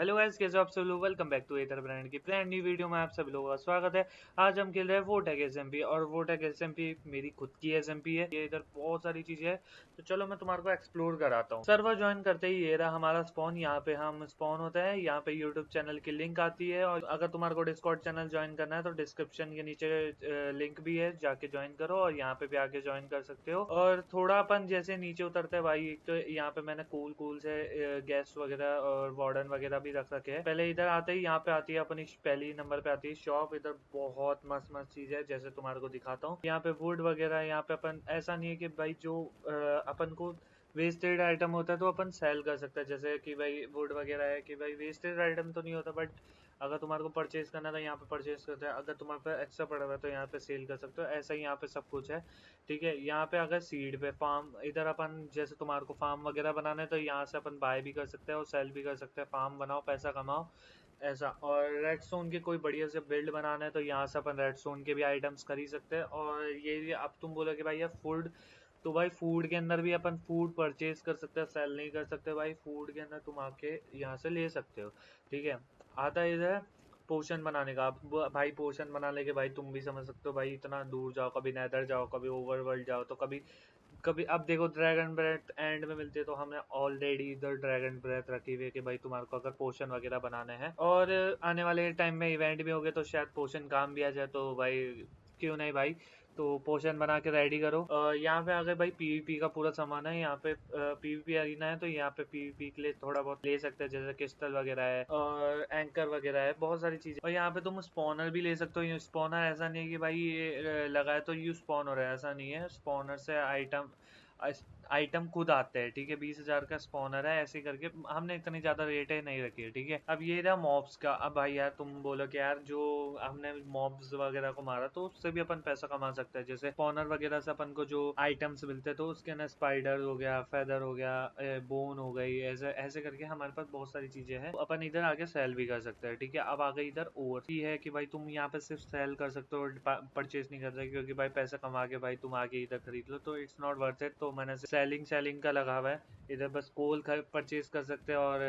Hello guys, कैसे हो आप सब लोग। Welcome back to Ather brand की ब्रांड न्यू वीडियो में आप सभी लोगों का स्वागत है। आज हम खेल रहे हैं वोटेक एसएमपी और वोटेक एसएमपी मेरी खुद की एसएमपी है। ये इधर बहुत सारी चीजें है, तो चलो मैं तुम्हारे को एक्सप्लोर कराता हूँ। सर्वर ज्वाइन करते ही ये रहा हमारा स्पॉन। यहाँ पे हम स्पॉन होता है, यहाँ पे यूट्यूब चैनल की लिंक आती है और अगर तुम्हारे को डिस्कॉर्ड चैनल ज्वाइन करना है तो डिस्क्रिप्शन के नीचे लिंक भी है, जाके ज्वाइन करो और यहाँ पे भी आके ज्वाइन कर सकते हो। और थोड़ा अपन जैसे नीचे उतरते हैं भाई, एक तो यहाँ पे मैंने कूल कूल से गेस्ट वगैरह और वार्डन वगैरह भी रख रखे हैं। पहले इधर आते ही यहाँ पे आती है अपनी पहली नंबर पे आती है शॉप। इधर बहुत मस्त मस्त चीज है, जैसे तुम्हारे को दिखाता हूँ। यहाँ पे वुड वगैरह, यहाँ पे अपन ऐसा नहीं है कि भाई जो अपन को वेस्टेड आइटम होता है तो अपन सेल कर सकते हैं। जैसे कि भाई वुड वगैरह है कि भाई वेस्टेड आइटम तो नहीं होता, बट अगर तुम्हारे को परचेज करना है तो यहाँ पे परचेज करते हैं। अगर तुम्हारे पे एक्स्ट्रा पड़ा हुआ है तो यहाँ पे सेल कर सकते हो। ऐसा ही यहाँ पे सब कुछ है, ठीक है। यहाँ पे अगर सीड पे फार्म, इधर अपन जैसे तुम्हारे को फार्म वगैरह बनाना है तो यहाँ से अपन बाय भी कर सकते हैं और सेल भी कर सकते हैं। फार्म बनाओ, पैसा कमाओ, ऐसा। और रेड स्टोन की कोई बढ़िया से बिल्ड बनाना है तो यहाँ से अपन रेड स्टोन के भी आइटम्स खरीद सकते हैं। और ये अब तुम बोलो कि भाई यार फूड, तो भाई फूड के अंदर भी अपन फूड परचेज कर सकते हैं, सेल नहीं कर सकते। भाई फूड के अंदर तुम आके यहाँ से ले सकते हो, ठीक है। आता है इधर पोशन बनाने का। अब भाई पोशन बनाने के भाई तुम भी समझ सकते हो भाई, इतना दूर जाओ, कभी नेदर जाओ, कभी ओवरवर्ल्ड जाओ, तो कभी कभी अब देखो ड्रैगन ब्रेथ एंड में मिलती है, तो हमने ऑलरेडी इधर ड्रैगन ब्रेथ रखी हुई है कि भाई तुम्हारे को अगर पोशन वगैरह बनाने हैं और आने वाले टाइम में इवेंट भी हो गए तो शायद पोशन काम भी आ जाए, तो भाई क्यों नहीं भाई। तो पोशन बना के रेडी करो। यहाँ पे अगर भाई पीवीपी का पूरा सामान है, यहाँ पे पीवीपी अरीना है तो यहाँ पे पीवीपी के लिए थोड़ा बहुत ले सकते हैं, जैसे क्रिस्टल वगैरह है और एंकर वगैरह है, बहुत सारी चीजें। और यहाँ पे तुम स्पॉनर भी ले सकते हो। ये स्पॉनर ऐसा नहीं है कि भाई ये लगाए तो यू स्पॉन हो रहा है, ऐसा नहीं है। स्पॉनर से आइटम खुद आते हैं, ठीक है। 20,000 का स्पॉनर है, ऐसे करके हमने इतनी ज्यादा रेट है नहीं रखी है, ठीक है। अब ये रहा मॉब्स का। अब भाई यार तुम बोलो कि यार जो हमने मॉब्स वगैरह को मारा तो उससे भी अपन पैसा कमा सकते हैं। जैसे स्पॉनर वगैरह से अपन को जो आइटम्स मिलते हैं तो उसके अंदर स्पाइडर हो गया, फेदर हो गया, बोन हो गई, ऐसे ऐसे करके हमारे पास बहुत सारी चीजें हैं, तो अपन इधर आगे सेल भी कर सकते हैं, ठीक है। अब आगे इधर ओवर ही है कि भाई तुम यहाँ पे सिर्फ सेल कर सकते हो, परचेज नहीं कर सकते, क्योंकि भाई पैसा कमा के भाई तुम आगे इधर खरीद लो तो इट्स नॉट वर्थ इट। तो मैंने सेलिंग सेलिंग का लगा हुआ है इधर। बस कोल परचेज कर सकते हो और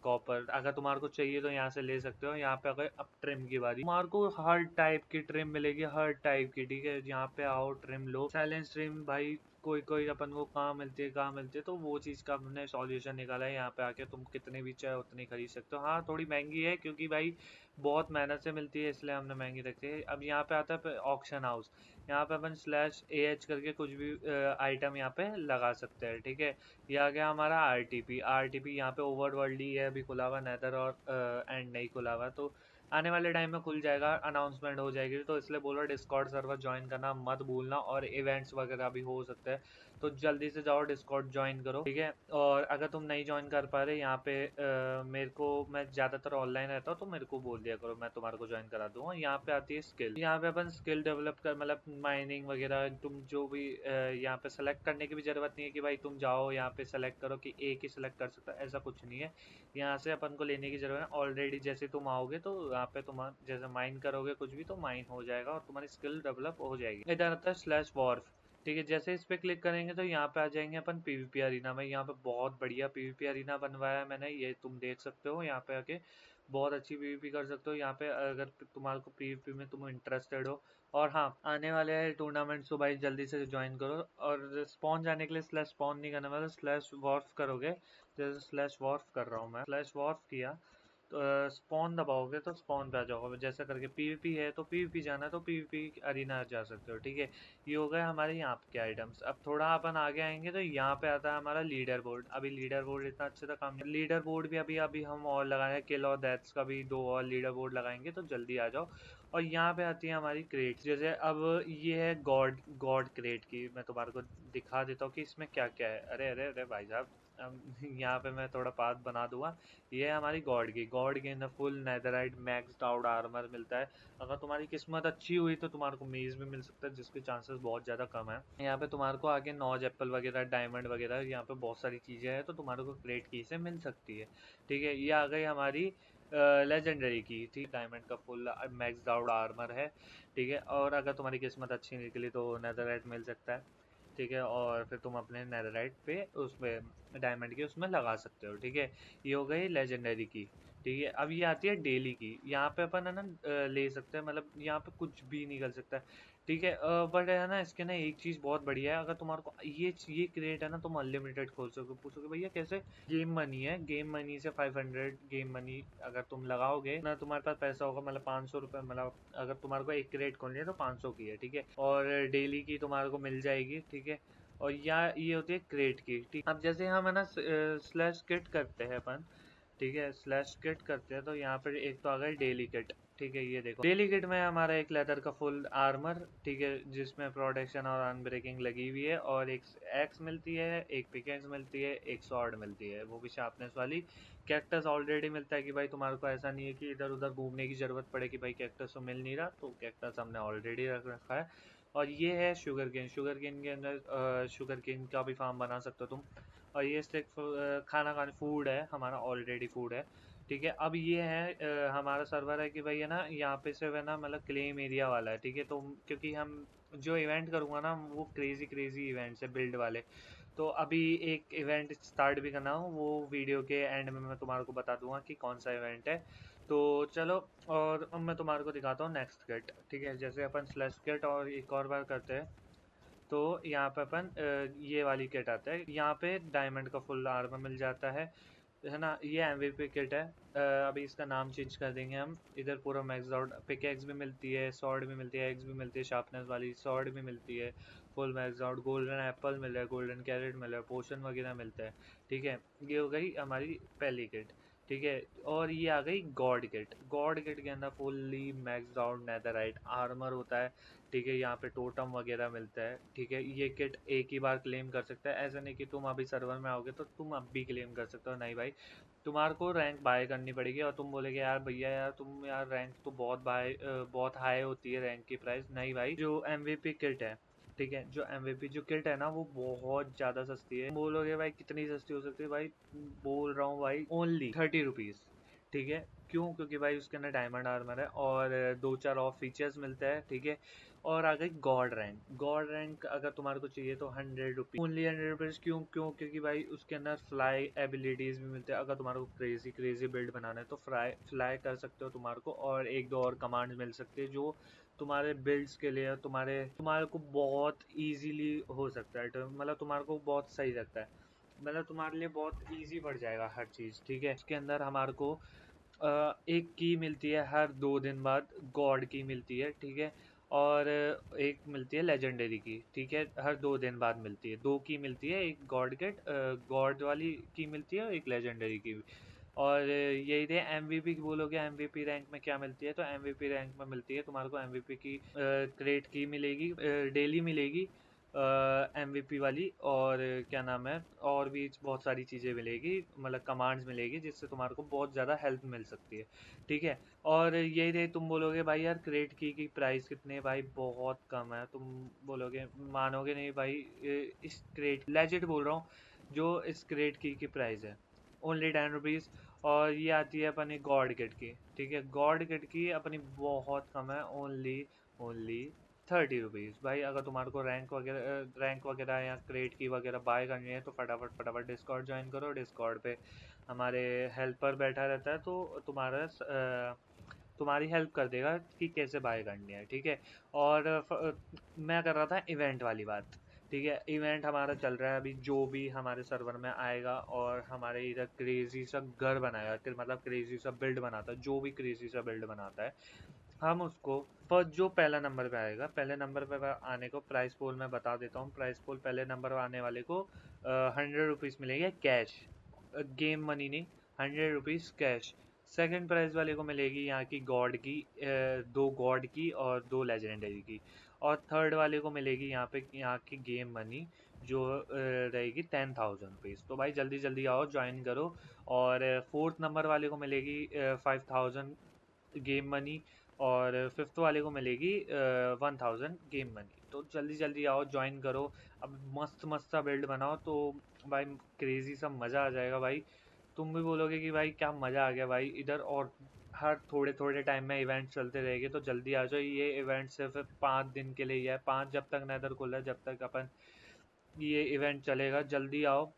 कॉपर अगर तुम्हारे को चाहिए तो यहाँ से ले सकते हो। यहाँ पे अगर अब ट्रिम की बारी, तुम्हारे को हर टाइप की ट्रिम मिलेगी, हर टाइप की, ठीक है। यहाँ पे आओ, ट्रिम लो। साइलेंस ट्रिम भाई कोई कोई अपन को कहाँ मिलती है, कहाँ मिलती है, तो वो चीज़ का हमने सॉल्यूशन निकाला है। यहाँ पे आके तुम कितने भी चाहे उतनी खरीद सकते हो। हाँ थोड़ी महंगी है क्योंकि भाई बहुत मेहनत से मिलती है, इसलिए हमने महंगी रखी है। अब यहाँ पे आता है ऑक्शन हाउस। यहाँ पे अपन /AH करके कुछ भी आइटम यहाँ पे लगा सकते हैं, ठीक है। ये आ गया हमारा आरटीपी यहाँ पे ओवरवर्ल्ड ही है अभी खुला हुआ, नेदर और एंड नहीं खुला हुआ, तो आने वाले टाइम में खुल जाएगा, अनाउंसमेंट हो जाएगी। तो इसलिए बोलो डिस्कॉर्ड सर्वर ज्वाइन करना मत भूलना, और इवेंट्स वगैरह भी हो सकते हैं, तो जल्दी से जाओ डिस्कॉर्ड ज्वाइन करो, ठीक है। और अगर तुम नहीं ज्वाइन कर पा रहे यहाँ पे मेरे को, मैं ज़्यादातर ऑनलाइन रहता हूँ तो मेरे को बोल दिया करो, मैं तुम्हारे को ज्वाइन करा दूंगा। यहाँ पे आती है स्किल। यहाँ पे अपन स्किल डेवलप कर, मतलब माइनिंग वगैरह, तुम जो भी यहाँ पे सेलेक्ट करने की भी जरूरत नहीं है कि भाई तुम जाओ यहाँ पे सेलेक्ट करो कि एक ही सेलेक्ट कर सकता है, ऐसा कुछ नहीं है। यहाँ से अपन को लेने की जरूरत है। ऑलरेडी जैसे तुम आओगे तो यहाँ पे तुम जैसे माइन करोगे कुछ भी तो माइन हो जाएगा और तुम्हारी स्किल डेवलप हो जाएगी। इधर आता है /वॉर्फ, ठीक है। जैसे इस पे क्लिक करेंगे तो यहाँ पे आ जाएंगे अपन पीवीपी अरीना में। यहाँ पे बहुत बढ़िया पीवीपी अरीना बनवाया है मैंने, ये तुम देख सकते हो। यहाँ पे आके बहुत अच्छी पीवीपी कर सकते हो यहाँ पे, अगर तुम्हारे को पीवीपी में तुम इंटरेस्टेड हो। और हाँ, आने वाले टूर्नामेंट्स तो भाई जल्दी से ज्वाइन करो। और स्पॉन जाने के लिए /spawn नहीं करना, मतलब /वॉर्फ करोगे। जैसे /वॉर्फ कर रहा हूँ मैं, /वॉर्फ किया तो स्पॉन दबाओगे तो स्पॉन पे आ जाओगे। जैसा करके पीवीपी है तो पीवीपी जाना है तो पीवीपी अरीना जा सकते हो, ठीक है। ये हो गए हमारे यहाँ के आइटम्स। अब थोड़ा अपन आगे आएंगे तो यहाँ पे आता है हमारा लीडर बोर्ड। अभी लीडर बोर्ड इतना अच्छे से काम नहीं, लीडर बोर्ड भी अभी अभी हम और लगाए, किल और डेथ्स का भी 2 और लीडर बोर्ड लगाएंगे, तो जल्दी आ जाओ। और यहाँ पे आती है हमारी क्रेट। जैसे अब ये है गॉड गॉड क्रेट की, मैं तुम्हारे को दिखा देता हूँ कि इसमें क्या क्या है। अरे अरे अरे भाई साहब, यहाँ पे मैं थोड़ा पाथ बना दूंगा। ये है हमारी गॉड के अंदर full netherite maxed out armour मिलता है। अगर तुम्हारी किस्मत अच्छी हुई तो तुम्हारे को मेज भी मिल सकता है, जिसके चांसेस बहुत ज़्यादा कम है। यहाँ पे तुम्हारे को आगे नॉज एप्पल वगैरह, डायमंड वगैरह, यहाँ पे बहुत सारी चीज़ें हैं, तो तुम्हारे को क्रेट की से मिल सकती है, ठीक है। ये आ गई हमारी लेजेंडरी की, ठीक। डायमंड का फुल मैक्स्ड आउट आर्मर है, ठीक है। और अगर तुम्हारी किस्मत अच्छी निकली तो नेदरराइट मिल सकता है, ठीक है। और फिर तुम अपने नेदरराइट पे उसमें डायमंड के उसमें लगा सकते हो, ठीक है। ये हो गई लेजेंडरी की, ठीक है, अब ये आती है डेली की। यहाँ पे अपन है ना ले सकते हैं, मतलब यहाँ पे कुछ भी निकल सकता है। ठीक है, बट है ना इसके ना एक चीज बहुत बढ़िया है, अगर तुम्हारे को ये क्रिएट है ना, तुम अनलिमिटेड खोल सकोगे। पूछोगे भैया कैसे? गेम मनी है, गेम मनी से 500 गेम मनी अगर तुम लगाओगे ना, तुम्हारे पास पैसा होगा, मतलब 500 रुपये, मतलब अगर तुम्हारे को एक क्रेट खोलनी है तो 500 की है। ठीक है, और डेली की तुम्हारे को मिल जाएगी। ठीक है, और ये होती है क्रेट की। ठीक, अब जैसे हम है ना स्लैश किट करते हैं अपन, ठीक है, स्लैश किट करते हैं तो यहाँ पे एक तो आ गई डेली किट। ठीक है, ये देखो डेली किट में हमारा एक लेदर का फुल आर्मर, ठीक है, जिसमें प्रोटेक्शन और अनब्रेकिंग लगी हुई है, और एक एक्स मिलती है, एक पिकेक्स मिलती है, एक स्वॉर्ड मिलती है, वो भी शार्पनेस वाली। कैक्टस ऑलरेडी मिलता है कि भाई तुम्हारे को ऐसा नहीं है कि इधर उधर घूमने की जरूरत पड़े कि भाई कैक्टस तो मिल नहीं रहा, तो कैक्टस हमने ऑलरेडी रख रखा है। और ये है शुगर केन। शुगर केन के अंदर शुगर केन का भी फार्म बना सकते हो तुम। और ये स्टिक खाना खाने फूड है, हमारा ऑलरेडी फूड है। ठीक है, अब ये है हमारा सर्वर है कि भाई है ना, यहाँ पे सिर्फ है ना मतलब क्लेम एरिया वाला है। ठीक है, तो क्योंकि हम जो इवेंट करूँगा ना वो क्रेजी क्रेजी इवेंट्स है बिल्ड वाले, तो अभी एक इवेंट स्टार्ट भी करना हो, वो वीडियो के एंड में मैं तुम्हारे को बता दूंगा कि कौन सा इवेंट है। तो चलो, और अब मैं तुम्हारे को दिखाता हूँ नेक्स्ट किट। ठीक है, जैसे अपन स्लैश किट और एक और बार करते हैं, तो यहाँ पे अपन ये वाली किट आता है, यहाँ पे डायमंड का फुल आर्मर मिल जाता है ना। ये एमवीपी किट है। अभी इसका नाम चेंज कर देंगे हम। इधर पूरा मैक्स आउट पिकैक्स भी मिलती है, सॉर्ड भी मिलती है, एक्स भी मिलती है, शार्पनेस वाली सॉर्ड भी मिलती है, full max out, golden apple मिल रहा है, गोल्डन कैरेट मिल रहा है, पोशन वगैरह मिलता है। ठीक है, ये हो गई हमारी पहली किट। ठीक है, और ये आ गई गॉड किट। गॉड किट के अंदर fully max out netherite armour होता है। ठीक है, यहाँ पे टोटम वगैरह मिलता है। ठीक है, ये किट एक ही बार क्लेम कर सकता है, ऐसा नहीं कि तुम अभी सर्वर में आओगे तो तुम अब भी क्लेम कर सकते हो, नहीं भाई, तुम्हारे को रैंक बाय करनी पड़ेगी। और तुम बोलेगे यार भैया यार तुम यार रैंक तो बहुत हाई होती है रैंक की प्राइस। नहीं भाई, जो एमवीपी किट है, ठीक है, जो एमवीपी जो किट है ना वो बहुत ज्यादा सस्ती है। बोलोगे भाई कितनी सस्ती हो सकती है? भाई बोल रहा हूँ भाई, ओनली 30 रुपीज। ठीक है, क्यों? क्योंकि भाई उसके अंदर डायमंड आर्मर है और दो चार और फीचर्स मिलते हैं। ठीक है, और आ गई गॉड रैंक। गॉड रैंक अगर तुम्हारे को चाहिए तो 100 रुपीज, ओनली 100 रुपीज। क्यों? क्योंकि भाई उसके अंदर फ्लाई एबिलिटीज भी मिलते हैं। अगर तुम्हारे को क्रेजी क्रेजी बिल्ड बनाना है तो फ्लाई कर सकते हो तुम्हारे को, और एक दो और कमांड मिल सकती है जो तुम्हारे बिल्ड्स के लिए तुम्हारे तुम्हारे को बहुत इजीली हो सकता है, तो मतलब तुम्हारे को बहुत सही लगता है, मतलब तुम्हारे लिए बहुत इजी पड़ जाएगा हर चीज़। ठीक है, इसके अंदर हमारे को एक की मिलती है हर 2 दिन बाद, गॉड की मिलती है। ठीक है, और एक मिलती है लेजेंडरी की। ठीक है, हर 2 दिन बाद मिलती है, दो की मिलती है, एक गॉड गेट गॉड वाली की मिलती है और एक लेजेंडरी की। और यही थे एमवीपी की। बोलोगे एमवीपी रैंक में क्या मिलती है, तो एमवीपी रैंक में मिलती है तुम्हारे को एमवीपी की क्रेट की मिलेगी, डेली मिलेगी एमवीपी वाली, और क्या नाम है, और भी बहुत सारी चीज़ें मिलेगी, मतलब कमांड्स मिलेगी जिससे तुम्हारे को बहुत ज़्यादा हेल्प मिल सकती है। ठीक है, और यही थे, तुम बोलोगे भाई यार क्रेट की प्राइस कितनी है? भाई बहुत कम है, तुम बोलोगे मानोगे नहीं भाई, इस क्रेट लेजिट बोल रहा हूँ, जो इस क्रेट की प्राइस है ओनली 10 रुपीज़। और ये आती है अपनी गॉड किट की। ठीक है, गॉड किट की अपनी बहुत कम है, ओनली ओनली 30 रुपीज़। भाई अगर तुम्हारे को रैंक वगैरह या क्रेट की वगैरह बाय करनी है तो फटाफट फटाफट डिस्कॉर्ड ज्वाइन करो। डिस्कॉर्ड पे हमारे हेल्पर बैठा रहता है, तो तुम्हारी हेल्प कर देगा कि कैसे बाय करनी है। ठीक है, और मैं कर रहा था इवेंट वाली बात। ठीक है, इवेंट हमारा चल रहा है अभी, जो भी हमारे सर्वर में आएगा और हमारे इधर क्रेजी सा घर बनाएगा, मतलब क्रेजी सा बिल्ड बनाता है, जो भी क्रेजी सा बिल्ड बनाता है, हम उसको फर्स्ट जो पहला नंबर पे आएगा, पहले नंबर पे आने को प्राइस पोल में बता देता हूँ। प्राइस पोल पहले नंबर पे आने वाले को 100 रुपीज़ मिलेंगे कैश, गेम मनी नहीं, 100 रुपीज़ कैश। सेकंड प्राइज वाले को मिलेगी यहाँ की गॉड की, दो गॉड की और दो लेजेंडरी की। और थर्ड वाले को मिलेगी यहाँ की गेम मनी, जो रहेगी 10,000 रुपीज़। तो भाई जल्दी जल्दी आओ, ज्वाइन करो। और फोर्थ नंबर वाले को मिलेगी 5,000 गेम मनी, और फिफ्थ वाले को मिलेगी 1,000 गेम मनी। तो जल्दी जल्दी आओ, ज्वाइन करो। अब मस्त मस्त सा बिल्ड बनाओ तो भाई क्रेजी सा मज़ा आ जाएगा भाई। तुम भी बोलोगे कि भाई क्या मज़ा आ गया भाई इधर, और हर थोड़े थोड़े टाइम में इवेंट चलते रहेंगे, तो जल्दी आ जाओ। ये इवेंट सिर्फ 5 दिन के लिए ही है, 5 जब तक नेदर खुला है, जब तक अपन ये इवेंट चलेगा। जल्दी आओ,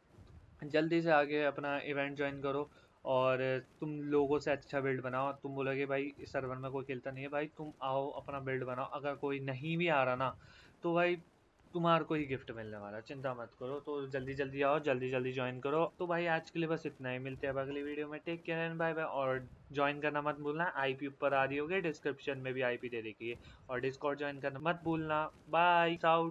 जल्दी से आके अपना इवेंट ज्वाइन करो। और तुम लोगों से अच्छा बिल्ड बनाओ। तुम बोलोगे भाई इस सर्वर में कोई खेलता नहीं है, भाई तुम आओ अपना बिल्ड बनाओ। अगर कोई नहीं भी आ रहा ना, तो भाई तुम्हारे को ही गिफ्ट मिलने वाला है, चिंता मत करो। तो जल्दी जल्दी आओ, जल्दी जल्दी ज्वाइन करो। तो भाई आज के लिए बस इतना ही, मिलते हैं अब अगली वीडियो में। Take care and bye bye. और ज्वाइन करना मत भूलना, आईपी ऊपर आ रही होगी, डिस्क्रिप्शन में भी आईपी दे रखी है। और डिस्कॉर्ड ज्वाइन करना मत भूलना। Bye out.